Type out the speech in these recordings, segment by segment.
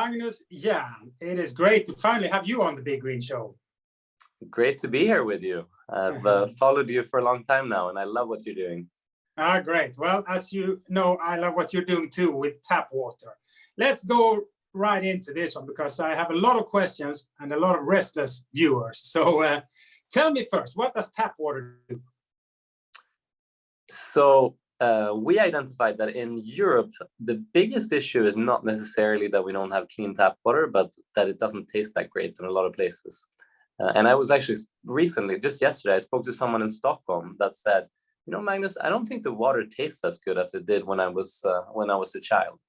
Magnus, Jern. It is great to finally have you on the Big Green Show. Great to be here with you. I've followed you for a long time now, and I love what you're doing. Great. Well, as you know, I love what you're doing too with tap water. Let's go right into this one because I have a lot of questions and a lot of restless viewers. So tell me first, what does tap water do? So we identified that in Europe, the biggest issue is not necessarily that we don't have clean tap water, but that it doesn't taste that great in a lot of places. And I was actually recently, just yesterday, I spoke to someone in Stockholm that said, you know, Magnus, I don't think the water tastes as good as it did when I was a child.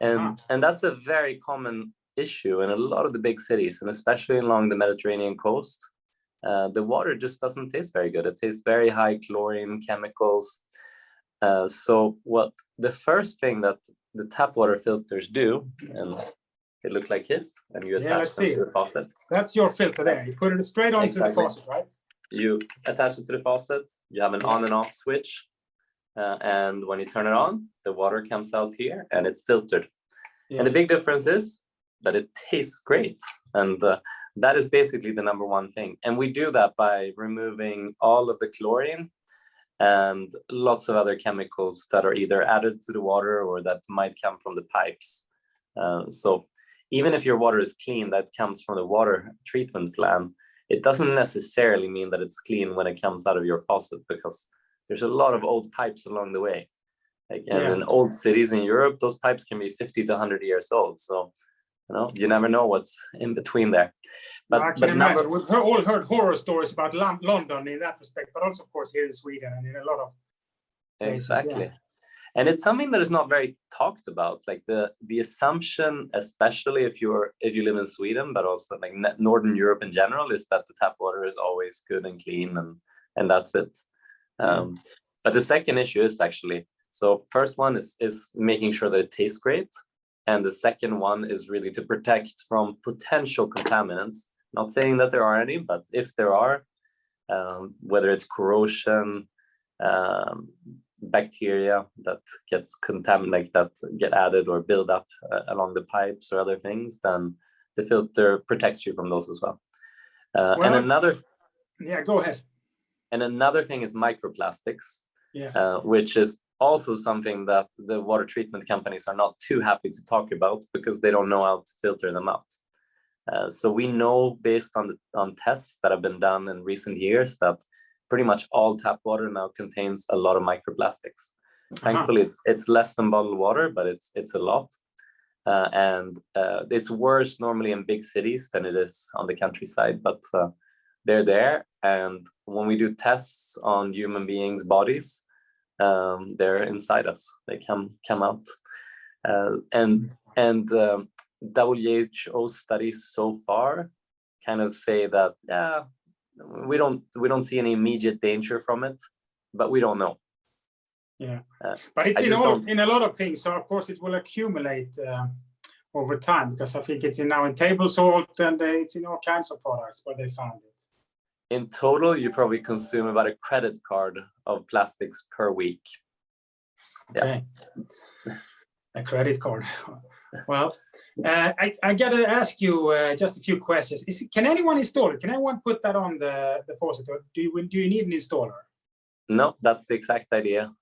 And that's a very common issue in a lot of the big cities, and especially along the Mediterranean coast. The water just doesn't taste very good. It tastes very high chlorine, chemicals. So what the first thing that the tap water filters do, and they look like this, and you attach them to the faucet. That's your filter there. You put it straight onto the faucet, right? You attach it to the faucet. You have an on and off switch. And when you turn it on, the water comes out here and it's filtered. And the big difference is that it tastes great. And that is basically the number one thing. And we do that by removing all of the chlorine and lots of other chemicals that are either added to the water or that might come from the pipes. So even if your water is clean, that comes from the water treatment plant, it doesn't necessarily mean that it's clean when it comes out of your faucet, because there's a lot of old pipes along the way. Like, and in old cities in Europe, those pipes can be 50 to 100 years old. So, you know, you never know what's in between there. But I can imagine. We've all heard horror stories about London in that respect, but also, of course, here in Sweden and in a lot of places. Exactly. And it's something that is not very talked about. Like the assumption, especially if you live in Sweden, but also like Northern Europe in general, is that the tap water is always good and clean, and that's it. But the second issue is actually, so first one is making sure that it tastes great. And the second one is really to protect from potential contaminants. Not saying that there are any, but if there are, whether it's corrosion, bacteria that gets contaminated, that get added or build up along the pipes or other things, then the filter protects you from those as well. And another... Yeah, go ahead. And another thing is microplastics, which is also something that the water treatment companies are not too happy to talk about because they don't know how to filter them out. So we know based on tests that have been done in recent years that pretty much all tap water now contains a lot of microplastics. Thankfully, it's less than bottled water, but it's a lot. And it's worse normally in big cities than it is on the countryside, but they're there. And when we do tests on human beings' bodies, they're inside us. They come out. And WHO studies so far kind of say that, we don't see any immediate danger from it, but we don't know. But it's in a lot of things, so of course it will accumulate over time, because I think it's now in table salt and it's in all kinds of products where they found it. In total, you probably consume about a credit card of plastics per week. Okay. A credit card. Well, I gotta ask you just a few questions. Can anyone install it? Can anyone put that on the faucet, or do you need an installer? No, that's the exact idea.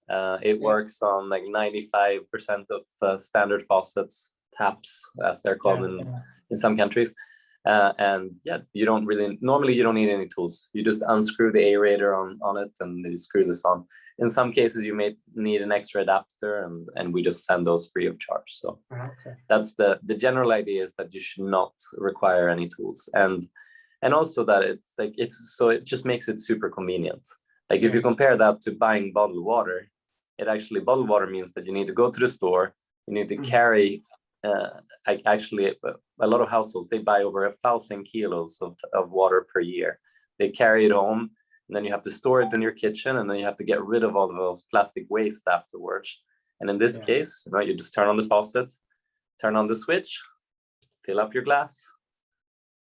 It works on like 95% of standard faucets, taps, as they're called in some countries. And you don't need any tools. You just unscrew the aerator on it and you screw this on. In some cases, you may need an extra adapter, and we just send those free of charge. So that's the general idea, is that you should not require any tools, and also that it just makes it super convenient. Like if you compare that to buying bottled water, bottled water means that you need to go to the store, you need to carry. Actually, a lot of households, they buy over 1,000 kilos of water per year. They carry it home. And then you have to store it in your kitchen, and then you have to get rid of all of those plastic waste afterwards. And in this case, you just turn on the faucet, turn on the switch, fill up your glass.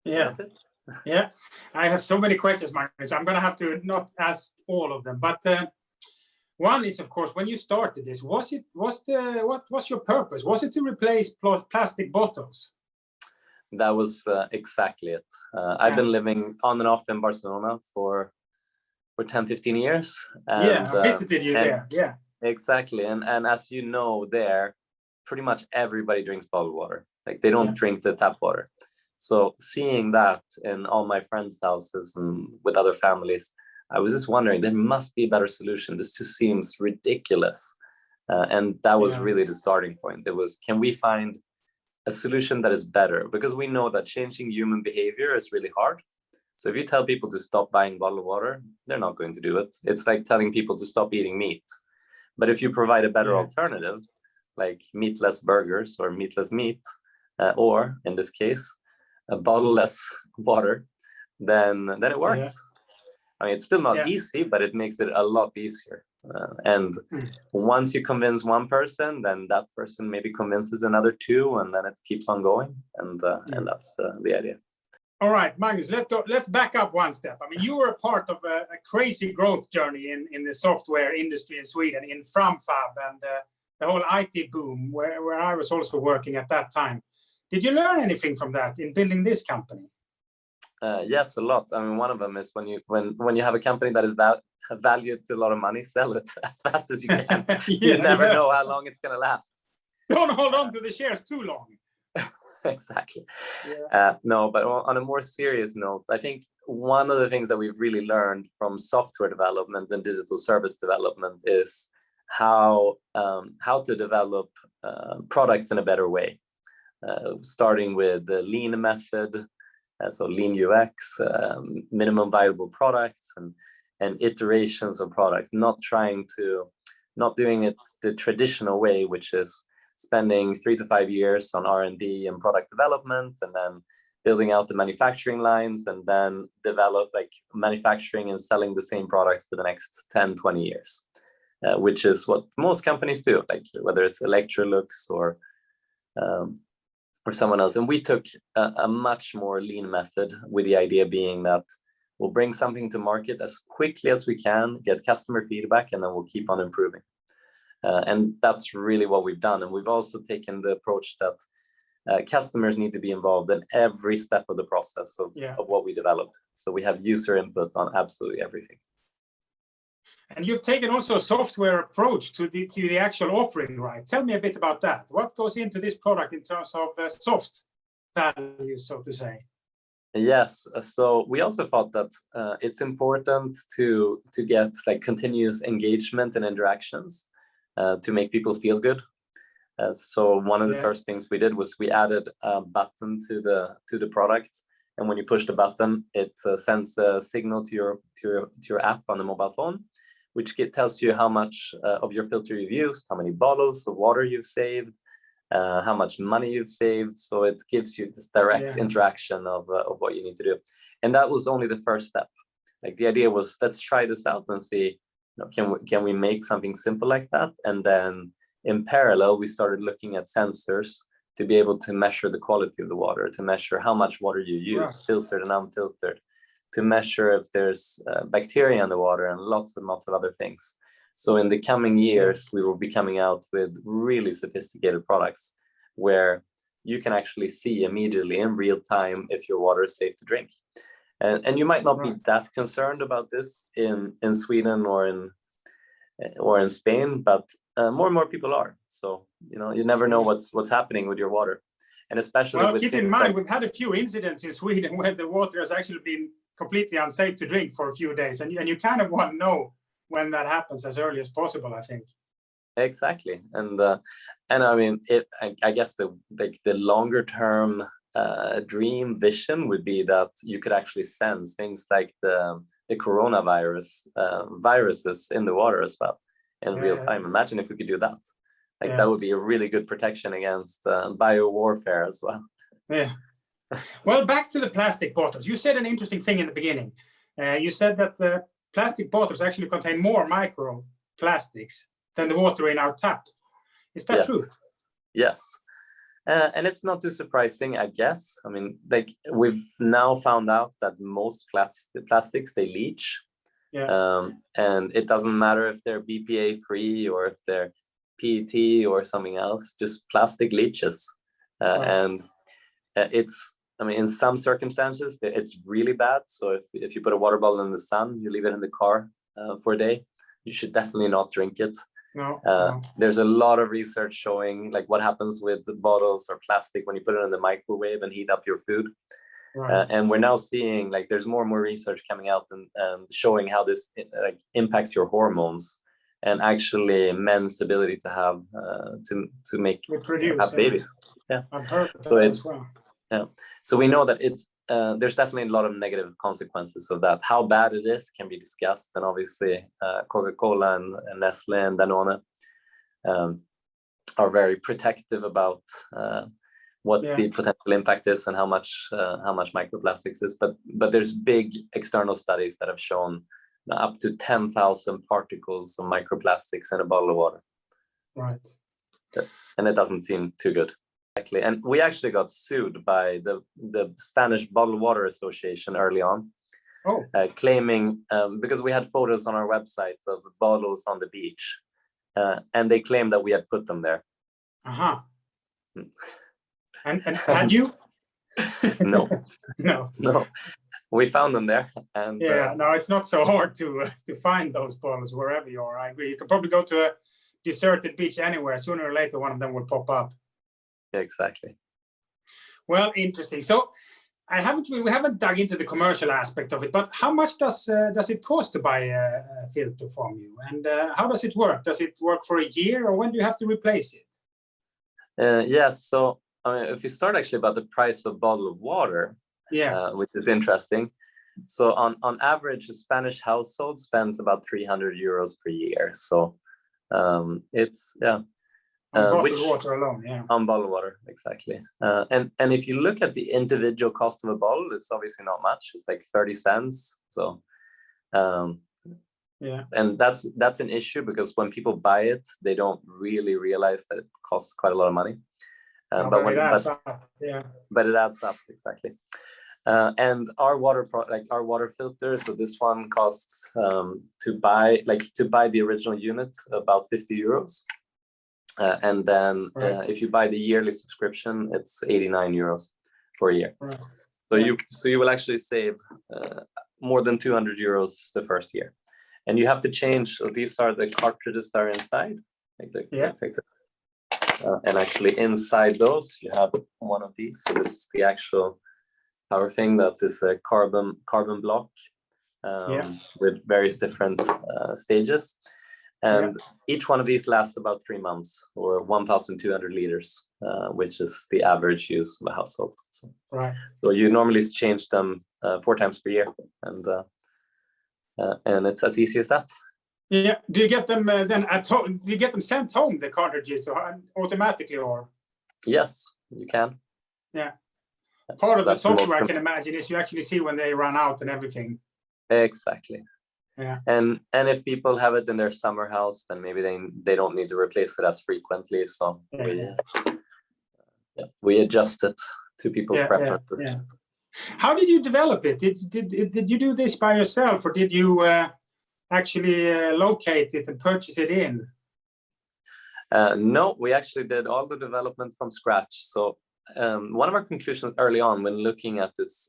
That's it. Yeah, I have so many questions, Magnus. I'm going to have to not ask all of them. But one is, of course, when you started this, what was your purpose? Was it to replace plastic bottles? That was exactly it. I've been living on and off in Barcelona for 10, 15 years. And, I visited you there. Yeah. Exactly. And as you know, there, pretty much everybody drinks bottled water. Like they don't drink the tap water. So seeing that in all my friends' houses and with other families, I was just wondering, there must be a better solution. This just seems ridiculous. And that was really the starting point. It was, can we find a solution that is better? Because we know that changing human behavior is really hard. So if you tell people to stop buying bottled water, they're not going to do it. It's like telling people to stop eating meat. But if you provide a better alternative, like meatless burgers or meatless meat, or in this case, a bottleless water, then it works. I mean, it's still not easy, but it makes it a lot easier. And once you convince one person, then that person maybe convinces another two, and then it keeps on going. And that's the idea. All right, Magnus, let's back up one step. I mean, you were a part of a crazy growth journey in the software industry in Sweden, in Framfab and the whole IT boom, where I was also working at that time. Did you learn anything from that in building this company? Yes, a lot. I mean, one of them is when you have a company that is valued to a lot of money, sell it as fast as you can. You never know how long it's going to last. Don't hold on to the shares too long. Exactly. No, but on a more serious note, I think one of the things that we've really learned from software development and digital service development is how to develop products in a better way. Starting with the lean method, so lean UX, minimum viable products, and iterations of products. Not doing it the traditional way, which is spending 3 to 5 years on R&D and product development, and then building out the manufacturing lines, and then develop like manufacturing and selling the same product for the next 10, 20 years, which is what most companies do, like whether it's Electrolux or someone else. And we took a much more lean method, with the idea being that we'll bring something to market as quickly as we can, get customer feedback, and then we'll keep on improving. And that's really what we've done. And we've also taken the approach that customers need to be involved in every step of the process of what we develop. So we have user input on absolutely everything. And you've taken also a software approach to the actual offering, right? Tell me a bit about that. What goes into this product in terms of soft value, so to say? Yes, so we also thought that it's important to get like continuous engagement and interactions to make people feel good. So one of the first things we did was we added a button to the product, and when you push the button, it sends a signal to your app on the mobile phone, which tells you how much of your filter you've used, how many bottles of water you've saved, how much money you've saved. So it gives you this direct interaction of what you need to do. And that was only the first step. Like the idea was, let's try this out and see, can we make something simple like that? And then in parallel, we started looking at sensors to be able to measure the quality of the water, to measure how much water you use, filtered and unfiltered, to measure if there's bacteria in the water, and lots and lots of other things. So in the coming years, we will be coming out with really sophisticated products where you can actually see immediately in real time if your water is safe to drink. And you might not be that concerned about this in Sweden or in Spain, but more and more people are. So you never know what's happening with your water, and especially with keep in mind we've had a few incidents in Sweden where the water has actually been completely unsafe to drink for a few days, and you kind of want to know when that happens as early as possible, I think. Exactly, and I mean, I guess the longer term dream vision would be that you could actually sense things like the coronavirus viruses in the water as well in real time. Imagine if we could do that. That would be a really good protection against bio warfare as well. Yeah. Well, back to the plastic bottles. You said an interesting thing in the beginning. You said that the plastic bottles actually contain more microplastics than the water in our tap. Is that true? Yes. And it's not too surprising, I guess. I mean, we've now found out that most plastics, they leach. And it doesn't matter if they're BPA free or if they're PET or something else, just plastic leaches. And it's I mean, in some circumstances, it's really bad. So if you put a water bottle in the sun, you leave it in the car for a day, you should definitely not drink it. No. There's a lot of research showing like what happens with the bottles or plastic when you put it in the microwave and heat up your food. Right. And we're now seeing like there's more and more research coming out and showing how this like impacts your hormones and actually men's ability to have to make have babies. Yeah. I've heard so that it's as well. Yeah. So we know that it's there's definitely a lot of negative consequences of that. How bad it is can be discussed, and obviously Coca-Cola and Nestle and Danone are very protective about what the potential impact is and how much microplastics is. But there's big external studies that have shown up to 10,000 particles of microplastics in a bottle of water. Right. And it doesn't seem too good. Exactly. And we actually got sued by the Spanish Bottled Water Association early on, claiming, because we had photos on our website of bottles on the beach, and they claimed that we had put them there. Uh-huh. And had you? No. No. We found them there. And no, it's not so hard to find those bottles wherever you are. I agree. You can probably go to a deserted beach anywhere. Sooner or later, one of them will pop up. Exactly. Well, interesting. So we haven't dug into the commercial aspect of it, but how much does it cost to buy a filter from you? And how does it work? Does it work for a year, or when do you have to replace it? Yes. So if you start actually about the price of a bottle of water, which is interesting. So on average, a Spanish household spends about 300 euros per year. So it's on bottled water alone, on bottled water, exactly. And if you look at the individual cost of a bottle, it's obviously not much. It's like 30 cents. So and that's an issue, because when people buy it, they don't really realize that it costs quite a lot of money. But it adds up. But it adds up, exactly. And our water filter, so this one costs to buy the original unit about 50 euros. And then if you buy the yearly subscription, it's 89 euros for a year. Right. So you will actually save more than 200 euros the first year. And you have to change. So these are the cartridges that are inside. And actually inside those, you have one of these. So this is the actual power thing that is a carbon block with various different stages. And each one of these lasts about 3 months, or 1,200 liters, which is the average use of a household. So you normally change them 4 times per year, and it's as easy as that. Yeah. Do you get them then at home? Do you get them sent home, the cartridges, automatically, or? Yes, you can. Yeah. Part of the software, I can imagine, is you actually see when they run out and everything. Exactly. Yeah. And if people have it in their summer house, then maybe they don't need to replace it as frequently. So we adjust it to people's preferences. Yeah. How did you develop it? Did you do this by yourself, or did you actually locate it and purchase it in? No, we actually did all the development from scratch. So one of our conclusions early on when looking at this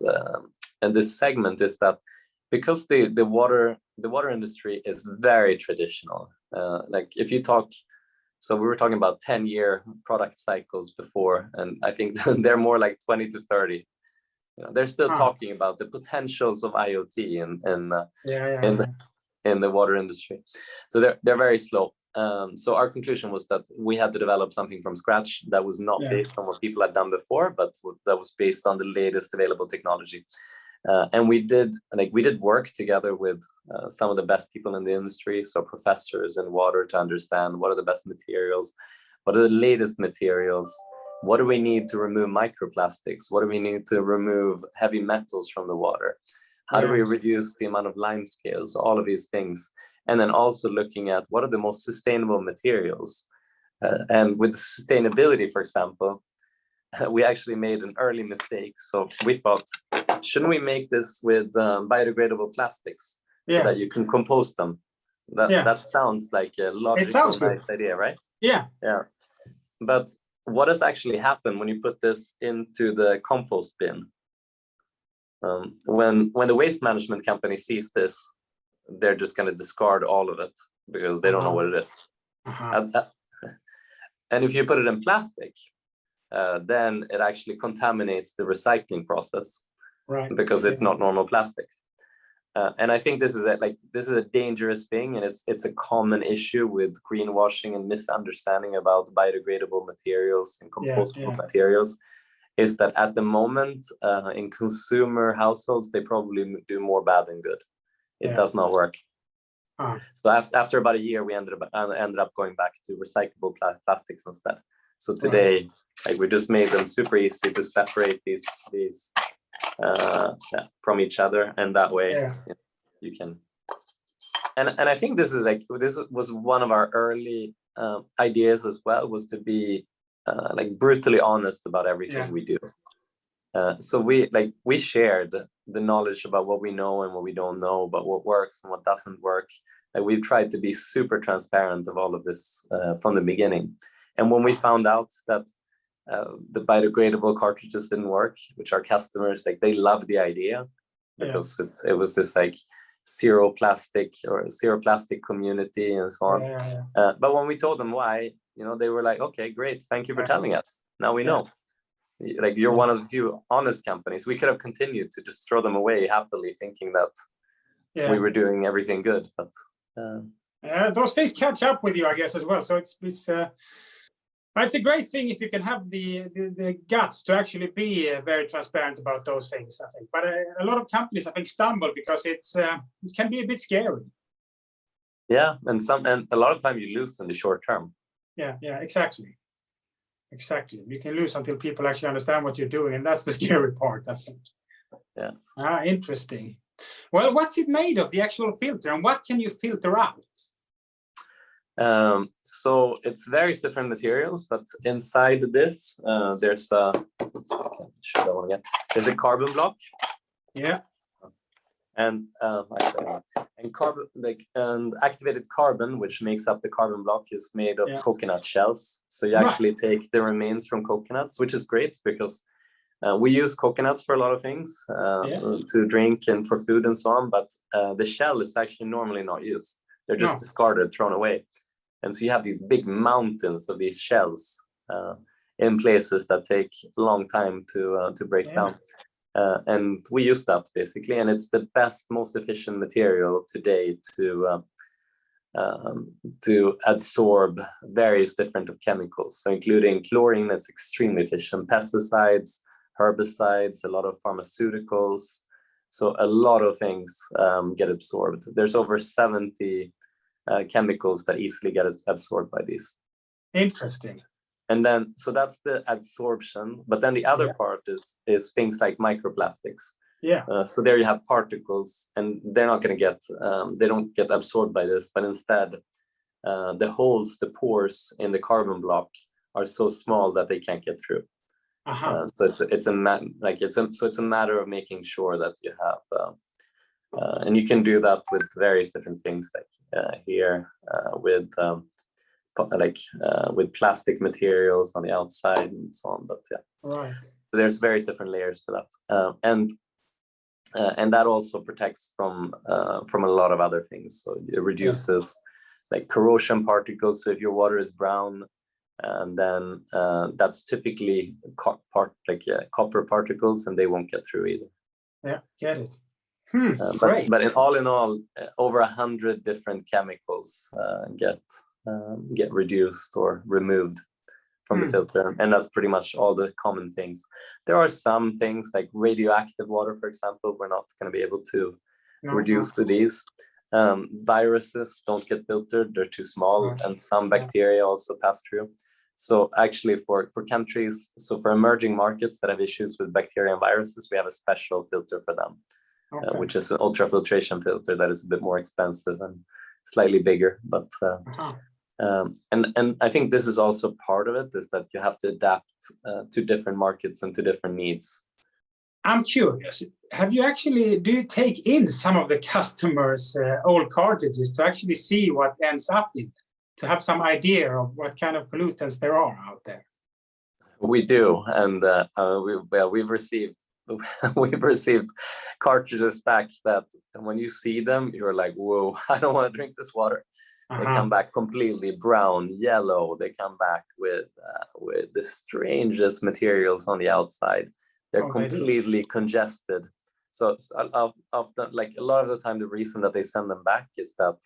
segment is that because the water industry is very traditional, like if you talk, so we were talking about 10-year product cycles before, and I think they're more like 20 to 30. They're still talking about the potentials of IoT in the water industry. So they're very slow. So our conclusion was that we had to develop something from scratch that was not based on what people had done before, but that was based on the latest available technology. And we did work together with some of the best people in the industry, so professors in water, to understand what are the best materials, what are the latest materials, what do we need to remove microplastics, what do we need to remove heavy metals from the water, how do we reduce the amount of lime scales, all of these things. And then also looking at what are the most sustainable materials. And with sustainability, for example, we actually made an early mistake. So we thought, shouldn't we make this with biodegradable plastics so that you can compost them? That sounds like a logical, nice idea, right? Yeah. But what has actually happened when you put this into the compost bin? When the waste management company sees this, they're just going to discard all of it because they don't know what it is. And if you put it in plastic, then it actually contaminates the recycling process, right? Because it's not normal plastics. And I think this is a dangerous thing, and it's a common issue with greenwashing and misunderstanding about biodegradable materials and compostable materials. Is that at the moment in consumer households, they probably do more bad than good. It does not work. So after about a year, we ended up going back to recyclable plastics instead. So today, we just made them super easy to separate these from each other, and that way you can. And I think this was one of our early ideas as well, was to be brutally honest about everything we do. So we shared the knowledge about what we know and what we don't know, about what works and what doesn't work. We've tried to be super transparent of all of this from the beginning. And when we found out that the biodegradable cartridges didn't work, which our customers, they loved the idea because it was this zero plastic community and so on. But when we told them why, they were like, okay, great, thank you for telling us. Now we know. You're one of the few honest companies. We could have continued to just throw them away happily, thinking that we were doing everything good. But those things catch up with you, I guess, as well. So it's a great thing if you can have the guts to actually be very transparent about those things, I think. But a lot of companies, I think, stumble because it can be a bit scary. Yeah, and a lot of time you lose in the short term. Yeah, exactly. You can lose until people actually understand what you're doing, and that's the scary part, I think. Yes. Interesting. Well, what's it made of, the actual filter, and what can you filter out? So it's various different materials, but inside this, there's there's a carbon block. Yeah. And carbon, and activated carbon, which makes up the carbon block, is made of coconut shells. So you actually take the remains from coconuts, which is great because we use coconuts for a lot of things, to drink and for food and so on. But the shell is actually normally not used; they're just discarded, thrown away. And so you have these big mountains of these shells in places that take a long time to break down. And we use that basically, and it's the best, most efficient material today to absorb various different chemicals. So including chlorine, that's extremely efficient, pesticides, herbicides, a lot of pharmaceuticals. So a lot of things get absorbed. There's over 70 chemicals that easily get absorbed by these. Interesting. And then, so that's the absorption. But then the other part is things like microplastics. So there you have particles, and they're not going to get, they don't get absorbed by this, but instead the holes, the pores in the carbon block are so small that they can't get through. So it's a matter of making sure that you have, and you can do that with various different things, like here with plastic materials on the outside and so on. But so there's various different layers to that, and that also protects from a lot of other things. So it reduces like corrosion particles. So if your water is brown, and then that's typically copper particles, and they won't get through either. Yeah, get it. But in all, over 100 different chemicals get reduced or removed from the filter, and that's pretty much all the common things. There are some things like radioactive water, for example, we're not going to be able to reduce with these. Viruses don't get filtered, they're too small, and some bacteria also pass through. So actually for countries, so for emerging markets that have issues with bacteria and viruses, we have a special filter for them, which is an ultrafiltration filter that is a bit more expensive and slightly bigger. But and I think this is also part of it, is that you have to adapt to different markets and to different needs. I'm curious, do you take in some of the customers' old cartridges to actually see what ends up in them, to have some idea of what kind of pollutants there are out there? We do, and we've received we've received cartridges back that when you see them, you're like, whoa, I don't want to drink this water. They come back completely brown, yellow. They come back with the strangest materials on the outside. They're completely congested. So often, like a lot of the time, the reason that they send them back is that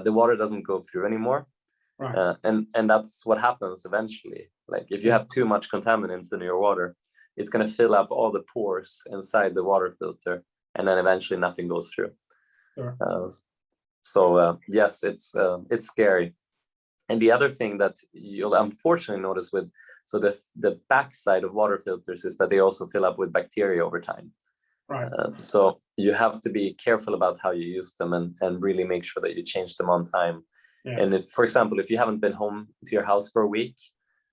the water doesn't go through anymore. Right. And that's what happens eventually. Like if you have too much contaminants in your water, it's going to fill up all the pores inside the water filter, and then eventually nothing goes through. Sure. So yes, it's scary. And the other thing that you'll unfortunately notice with the backside of water filters is that they also fill up with bacteria over time. Right. So you have to be careful about how you use them and really make sure that you change them on time. Yeah. And if, for example, if you haven't been home to your house for a week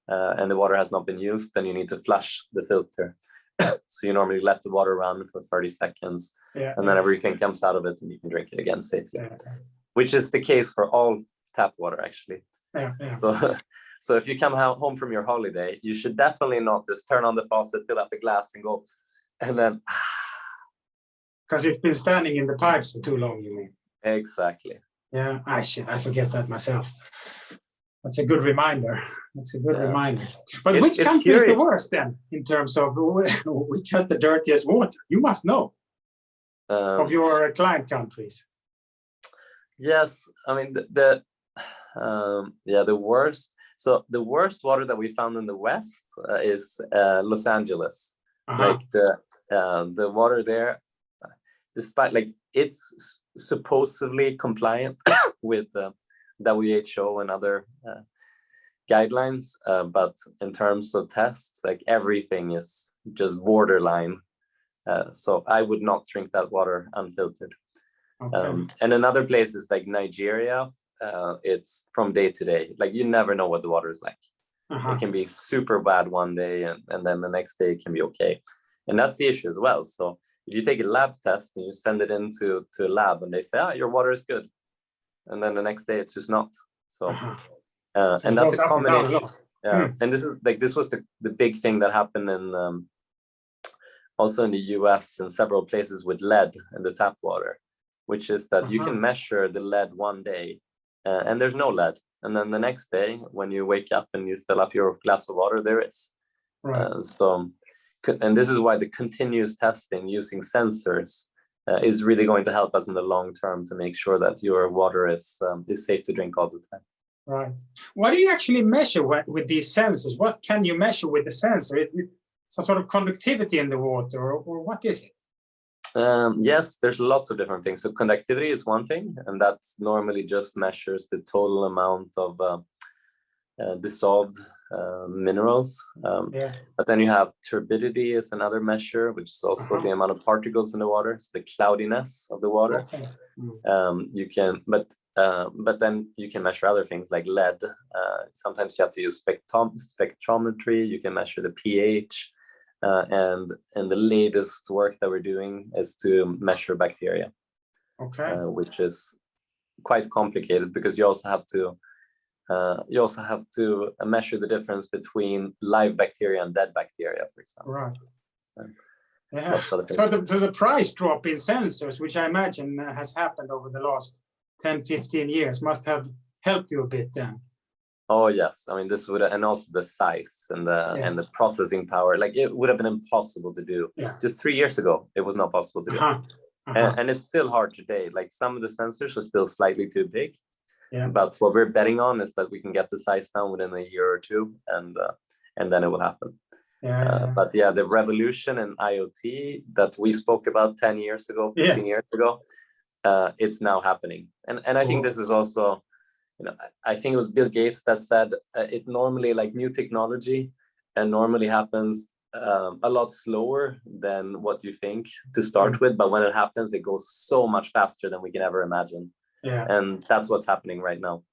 and the water has not been used, then you need to flush the filter. So you normally let the water run for 30 seconds and then everything comes out of it and you can drink it again safely, which is the case for all tap water, actually. So if you come home from your holiday, you should definitely not just turn on the faucet, fill up a glass and go, and then... Because it's been standing in the pipes for too long, you mean? Exactly. Yeah, I forget that myself. That's a good reminder. That's a good reminder. But which country is the worst then, in terms of which has the dirtiest water? You must know of your client countries. Yes, I mean the worst. So the worst water that we found in the West is Los Angeles. Like the water there, despite like it's supposedly compliant with WHO and other guidelines, but in terms of tests, like everything is just borderline. So I would not drink that water unfiltered. And another place is like Nigeria. It's from day to day. Like you never know what the water is like. It can be super bad one day and then the next day it can be okay. And that's the issue as well. So if you take a lab test and you send it into a lab and they say, your water is good. And then the next day it's just not. So, and that's a common issue. And this was the big thing that happened in also in the US and several places with lead in the tap water, which is that you can measure the lead one day and there's no lead. And then the next day when you wake up and you fill up your glass of water, there is. And this is why the continuous testing using sensors is really going to help us in the long term to make sure that your water is safe to drink all the time. Right. What do you actually measure with these sensors? What can you measure with the sensor? Is it some sort of conductivity in the water, or what is it? Yes, there's lots of different things. So conductivity is one thing, and that normally just measures the total amount of dissolved minerals. But then you have turbidity is another measure, which is also the amount of particles in the water, so the cloudiness of the water. You can, but then you can measure other things like lead. Sometimes you have to use spectrometry. You can measure the pH, and the latest work that we're doing is to measure bacteria, which is quite complicated because you also have to measure the difference between live bacteria and dead bacteria, for example. Right. So the price drop in sensors, which I imagine has happened over the last 10, 15 years, must have helped you a bit then. Oh yes, I mean this would, and also the size and the processing power. Like it would have been impossible to do. Just 3 years ago, it was not possible to do. And it's still hard today. Like some of the sensors are still slightly too big. But what we're betting on is that we can get the size down within a year or two, and then it will happen. But the revolution in IoT that we spoke about 10 years ago, 15 years ago, it's now happening. And I think this is also, I think it was Bill Gates that said it normally, like new technology, normally happens a lot slower than what you think to start with. But when it happens, it goes so much faster than we can ever imagine. And that's what's happening right now.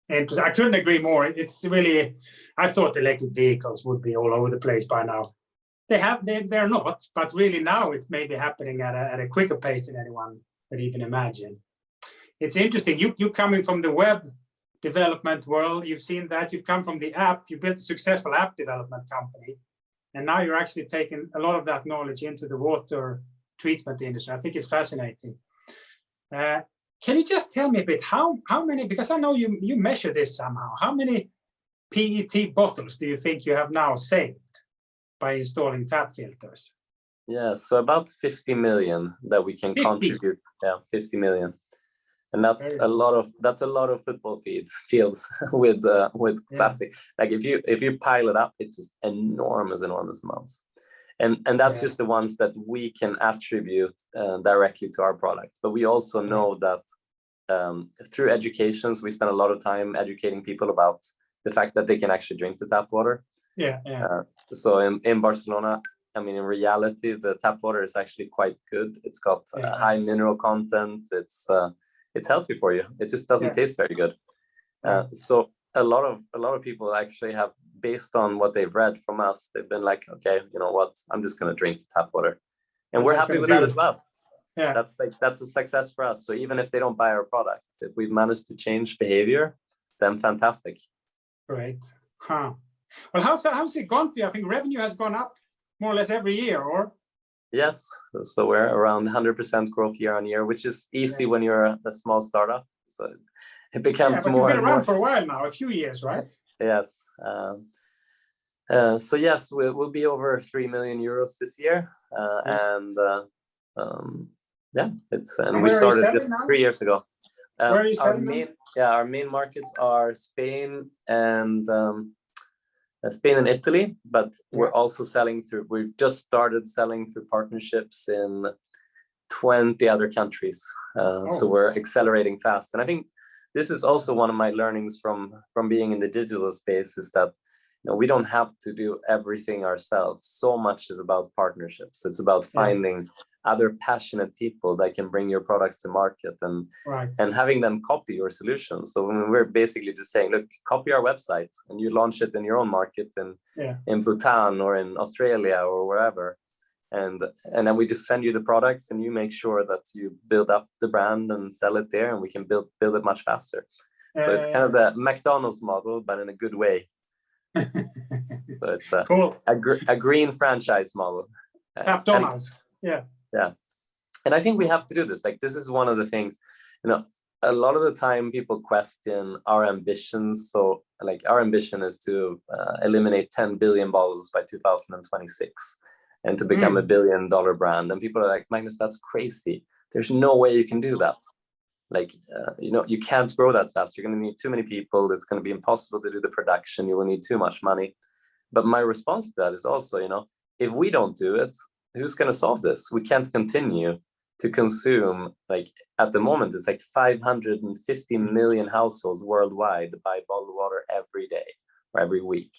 And I couldn't agree more. It's really, I thought electric vehicles would be all over the place by now. They're not, but really now it's maybe happening at a quicker pace than anyone could even imagine. It's interesting. You coming from the web development world, you've seen that. You've come from the app. You built a successful app development company. And now you're actually taking a lot of that knowledge into the water treatment industry. I think it's fascinating. Can you just tell me a bit how many, because I know you measure this somehow, how many PET bottles do you think you have now saved by installing TAPP filters? Yeah, so about 50 million that we can 50? contribute. Yeah, 50 million. And that's a lot of football fields with plastic. Like if you pile it up, it's just enormous amounts. And that's just the ones that we can attribute directly to our product. But we also know that through educations, we spend a lot of time educating people about the fact that they can actually drink the tap water. So in Barcelona, I mean, in reality, the tap water is actually quite good. It's got high mineral content. It's healthy for you. It just doesn't taste very good. So a lot of people actually have, based on what they've read from us, they've been like, okay, you know what, I'm just going to drink the tap water, and we're happy with that as well. That's a success for us. So even if they don't buy our product, if we've managed to change behavior, then fantastic. Great. Well, how's it gone for you? I think revenue has gone up more or less every year, or? Yes, so we're around 100% growth year on year, which is easy when you're a small startup. So it becomes but more. You've been around for a while now, a few years, right? Yes. So yes, we'll be over 3 million euros this year, and we started just 3 years ago. Where are you selling? Our main markets are Spain and Italy, but we're also we've just started selling through partnerships in 20 other countries. So we're accelerating fast. And I think this is also one of my learnings from being in the digital space, is that we don't have to do everything ourselves. So much is about partnerships. It's about finding other passionate people that can bring your products to market and having them copy your solution. So we're basically just saying, look, copy our website and you launch it in your own market in Bhutan or in Australia or wherever. And then we just send you the products and you make sure that you build up the brand and sell it there, and we can build it much faster. So it's kind of the McDonald's model, but in a good way. So it's a green franchise model. McDonald's. Yeah. And I think we have to do this. Like, this is one of the things, a lot of the time people question our ambitions. So like our ambition is to eliminate 10 billion bottles by 2026 and to become $1 billion brand. And people are like, Magnus, that's crazy. There's no way you can do that. Like, you can't grow that fast. You're going to need too many people. It's going to be impossible to do the production. You will need too much money. But my response to that is also, if we don't do it, who's going to solve this? We can't continue to consume, like at the moment, it's like 550 million households worldwide buy bottled water every day or every week.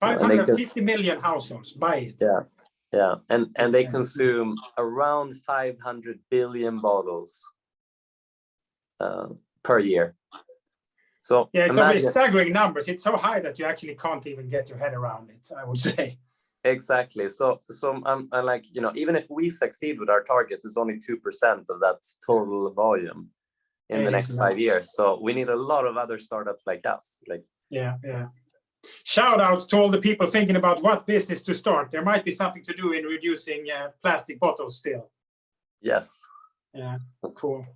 550 million households buy it. Yeah. And they consume around 500 billion bottles per year. So it's already staggering numbers. It's so high that you actually can't even get your head around it, I would say. Exactly. So I'm like, even if we succeed with our target, it's only 2% of that total volume in the next 5 years. So we need a lot of other startups like us. Shout out to all the people thinking about what business to start. There might be something to do in reducing plastic bottles still. Yes. Yeah, cool.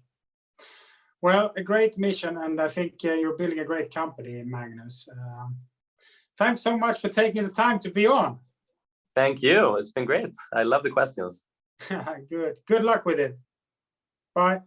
Well, a great mission, and I think you're building a great company, Magnus. Thanks so much for taking the time to be on. Thank you. It's been great. I love the questions. Good luck with it. Bye.